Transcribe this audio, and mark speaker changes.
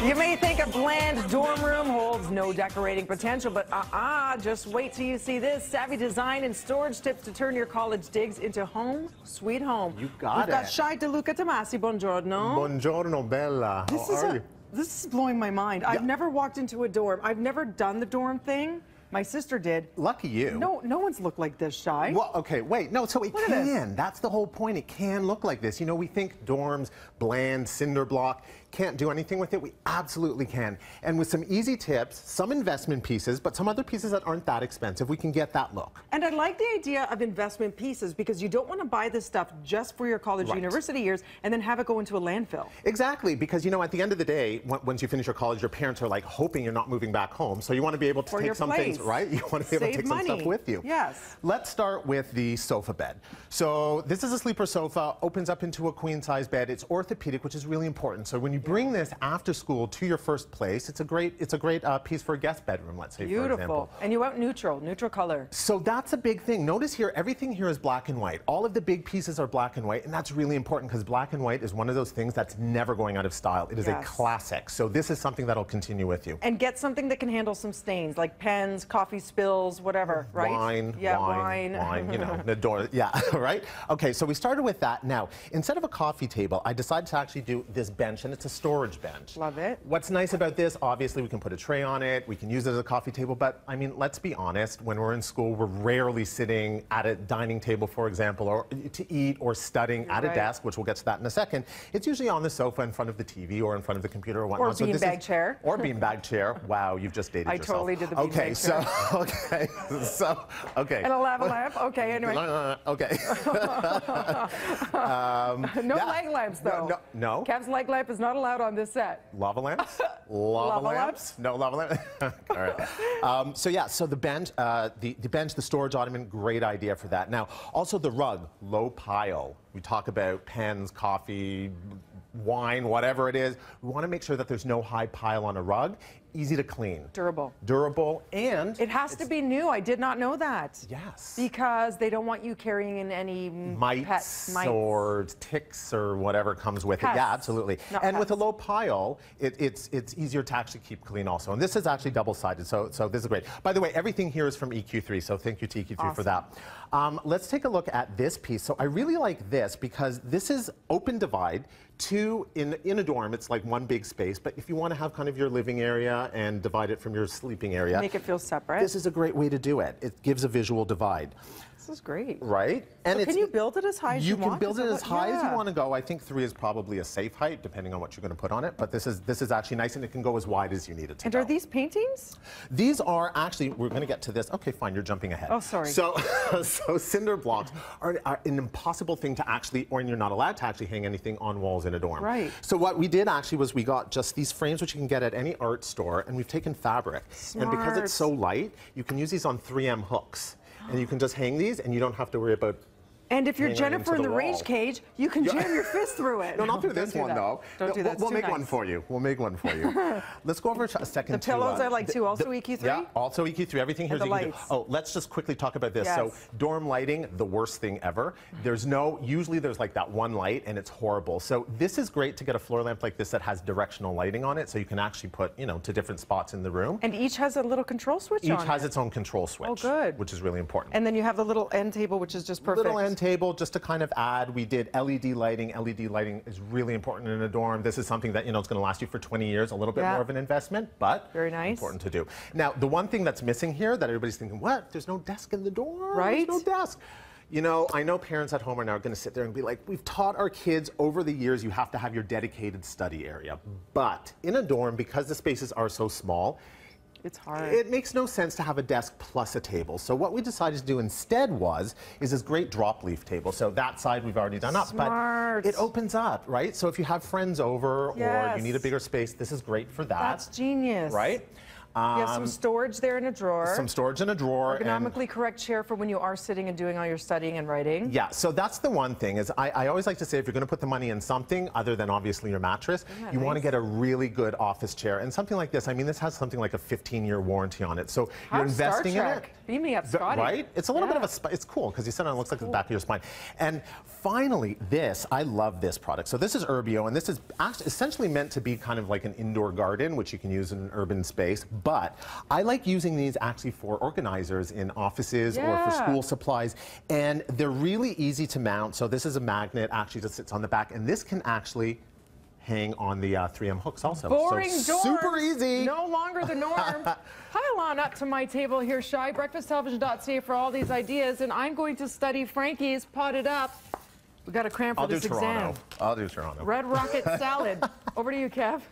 Speaker 1: You may think a bland dorm room holds no decorating potential, but just wait till you see this. Savvy design and storage tips to turn your college digs into home sweet home.
Speaker 2: You got
Speaker 1: We've
Speaker 2: it.
Speaker 1: got Shai DeLuca Tomasi, buongiorno.
Speaker 2: Buongiorno, Bella. How are you?
Speaker 1: This is blowing my mind. I've never walked into a dorm. I've never done the dorm thing. My sister did.
Speaker 2: Lucky you.
Speaker 1: No one's looked like this, Shai.
Speaker 2: Well, okay, wait. No, so it can. That's the whole point. It can look like this. You know, we think dorms, bland, cinder block, can't do anything with it. We absolutely can. And with some easy tips, some investment pieces, but some other pieces that aren't that expensive, we can get that look.
Speaker 1: And I like the idea of investment pieces because you don't want to buy this stuff just for your college university years and then have it go into a landfill.
Speaker 2: Exactly, because, you know, at the end of the day, once you finish your college, your parents are like hoping you're not moving back home. So you want to be able to take some things, right? You want to be able to take some stuff with you.
Speaker 1: Yes.
Speaker 2: Let's start with the sofa bed. So this is a sleeper sofa, opens up into a queen size bed. It's orthopedic, which is really important. So when you bring this after school to your first place, it's a great piece for a guest bedroom, let's say, for example.
Speaker 1: And you went neutral color.
Speaker 2: So that's a big thing. Notice here, everything here is black and white. All of the big pieces are black and white, and that's really important because black and white is one of those things that's never going out of style. It is a classic. So this is something that'll continue with you.
Speaker 1: And get something that can handle some stains, like pens, coffee spills, whatever, right?
Speaker 2: Wine, you know, the door, right? Okay, so we started with that. Now, instead of a coffee table, I decided to actually do this bench, and it's a storage bench.
Speaker 1: Love it.
Speaker 2: What's nice about this, obviously we can put a tray on it, we can use it as a coffee table, but I mean, let's be honest, when we're in school, we're rarely sitting at a dining table, for example, or to eat or studying at a desk, which we'll get to that in a second. It's usually on the sofa in front of the TV or in front of the computer or whatnot.
Speaker 1: Or beanbag chair.
Speaker 2: Or beanbag chair. Wow, you've just dated yourself.
Speaker 1: I totally did the beanbag chair.
Speaker 2: Okay.
Speaker 1: And a lava lamp. Okay, anyway.
Speaker 2: Okay.
Speaker 1: No leg lamps, though.
Speaker 2: No.
Speaker 1: Kev's leg lamp is not allowed on this set.
Speaker 2: Lava lamps? Lava lamps? No lava lamps? All right. So the bench, the storage ottoman, great idea for that. Now, also the rug, low pile. We talk about pens, coffee, wine, whatever it is. We want to make sure that there's no high pile on a rug. Easy to clean. Durable, and
Speaker 1: it has to be new. I did not know that.
Speaker 2: Yes.
Speaker 1: Because they don't want you carrying in any
Speaker 2: mites or ticks or whatever comes with it. Yeah, absolutely. And with a low pile, it's easier to actually keep clean also. And this is actually double-sided, so this is great. By the way, everything here is from EQ3, so thank you to EQ3 for that. Let's take a look at this piece. So I really like this because this is open divide. In a dorm, it's like one big space, but if you want to have kind of your living area and divide it from your sleeping area.
Speaker 1: Make it feel separate.
Speaker 2: This is a great way to do it. It gives a visual divide.
Speaker 1: This is great.
Speaker 2: Right? And
Speaker 1: so can you build it as high as you want?
Speaker 2: You can build it as high as you want to go. I think 3 is probably a safe height, depending on what you're going to put on it. But this is actually nice, and it can go as wide as you need it to.
Speaker 1: And are these paintings?
Speaker 2: These are actually, we're going to get to this. Okay, fine, you're jumping ahead.
Speaker 1: Oh, sorry.
Speaker 2: So cinder blocks are an impossible thing to actually, or you're not allowed to actually hang anything on walls in a dorm.
Speaker 1: Right.
Speaker 2: So what we did actually was we got just these frames, which you can get at any art store, and we've taken fabric.
Speaker 1: Smart.
Speaker 2: And because it's so light, you can use these on 3M hooks. And you can just hang these, and you don't have to worry about.
Speaker 1: And if you're Jennifer in the rage cage, you can jam your fist through it.
Speaker 2: No, not through this one, though.
Speaker 1: Don't do that.
Speaker 2: We'll make one for you. We'll make one for you. Let's go over a second.
Speaker 1: The pillows I like too. Also EQ3?
Speaker 2: Yeah, also EQ3. Everything here is EQ3. Oh, let's just quickly talk about this. So dorm lighting, the worst thing ever. Usually there's like that one light, and it's horrible. So this is great to get a floor lamp like this that has directional lighting on it, so you can actually put, to different spots in the room.
Speaker 1: And each has a little control switch on it.
Speaker 2: Each has its own control switch.
Speaker 1: Oh, good.
Speaker 2: Which is really important.
Speaker 1: And then you have the little end table, which is just perfect.
Speaker 2: Little end table, just to kind of add. We did LED lighting. LED lighting is really important in a dorm. This is something that, it's going to last you for 20 years, a little bit more of an investment, but
Speaker 1: very nice.
Speaker 2: Important to do. Now, the one thing that's missing here that everybody's thinking, what? There's no desk in the dorm?
Speaker 1: Right.
Speaker 2: There's no desk. I know parents at home are now going to sit there and be like, we've taught our kids over the years you have to have your dedicated study area. But in a dorm, because the spaces are so small,
Speaker 1: it's hard.
Speaker 2: It makes no sense to have a desk plus a table. So what we decided to do instead is this great drop leaf table. So that side we've already done up, but it opens up, right? So if you have friends over or you need a bigger space, this is great for that.
Speaker 1: That's genius.
Speaker 2: Right?
Speaker 1: You have some storage there in a drawer.
Speaker 2: Some storage in a drawer.
Speaker 1: Ergonomically correct chair for when you are sitting and doing all your studying and writing.
Speaker 2: Yeah, so that's the one thing is I always like to say if you're going to put the money in something other than obviously your mattress, you want to get a really good office chair. And something like this, I mean, this has something like a 15-year warranty on it. So you're investing in it.
Speaker 1: Beam me up, Scotty.
Speaker 2: Right? It's a little bit of a, it's cool because you sit on it, looks like the back of your spine. And finally, this, I love this product. So this is Urbio, and this is essentially meant to be kind of like an indoor garden, which you can use in an urban space. But I like using these actually for organizers in offices or for school supplies. And they're really easy to mount. So this is a magnet, actually just sits on the back. And this can actually hang on the 3M hooks also.
Speaker 1: Boring
Speaker 2: so
Speaker 1: dorms,
Speaker 2: super easy.
Speaker 1: No longer the norm. Pile on up to my table here, Shai. BreakfastTelevision.ca for all these ideas. And I'm going to study Frankie's Potted Up. We got to cram for this exam.
Speaker 2: I'll do Toronto.
Speaker 1: Red Rocket salad. Over to you, Kev.